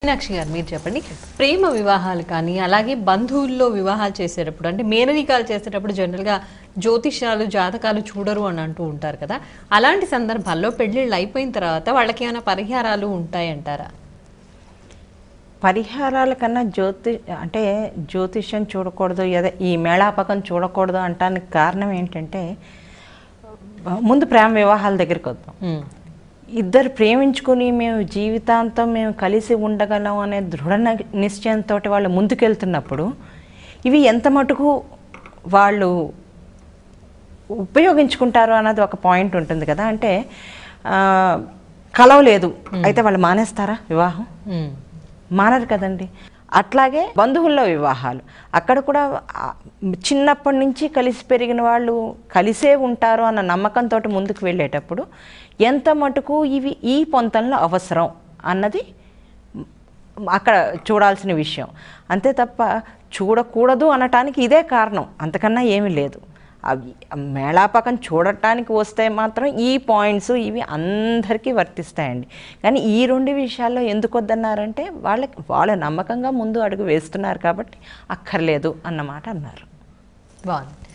మీనాక్షి గారు మీరు చెప్పండి, ప్రేమ వివాహాలు కానీ అలాగే బంధువుల్లో వివాహాలు చేసేటప్పుడు అంటే మేనరికాలు చేసేటప్పుడు జనరల్గా జ్యోతిష్యాలు జాతకాలు చూడరు అని అంటూ ఉంటారు కదా. అలాంటి సందర్భాల్లో పెళ్ళిళ్ళు అయిపోయిన తర్వాత వాళ్ళకి ఏమైనా పరిహారాలు ఉంటాయంటారా? పరిహారాల కన్నా అంటే జ్యోతిష్యం చూడకూడదు, ఈ మేళాపకం చూడకూడదు అంటానికి కారణం ఏంటంటే, ముందు ప్రేమ వివాహాల దగ్గరికి వద్దాం. ఇద్దరు ప్రేమించుకుని మేము జీవితాంతం మేము కలిసి ఉండగలం అనే దృఢ నిశ్చయంతో వాళ్ళు ముందుకెళ్తున్నప్పుడు ఇవి ఎంత మటుకు వాళ్ళు ఉపయోగించుకుంటారు అన్నది ఒక పాయింట్ ఉంటుంది కదా. అంటే కలవలేదు అయితే వాళ్ళు మానేస్తారా వివాహం? మానరు కదండి. అట్లాగే బంధువుల్లో వివాహాలు, అక్కడ కూడా చిన్నప్పటి నుంచి కలిసి పెరిగిన వాళ్ళు కలిసే ఉంటారు అన్న నమ్మకంతో ముందుకు వెళ్ళేటప్పుడు ఎంత మటుకు ఇవి ఈ పొంతంలో అవసరం అన్నది అక్కడ చూడాల్సిన విషయం. అంతే తప్ప చూడకూడదు అనటానికి ఇదే కారణం, అంతకన్నా ఏమీ లేదు. అవి మేళాపకం చూడటానికి వస్తే మాత్రం ఈ పాయింట్స్ ఇవి అందరికీ వర్తిస్తాయండి. కానీ ఈ రెండు విషయాల్లో ఎందుకు వద్దన్నారంటే వాళ్ళ నమ్మకంగా ముందు అడుగు వేస్తున్నారు కాబట్టి అక్కర్లేదు అన్నమాట అన్నారు. బాగుంది.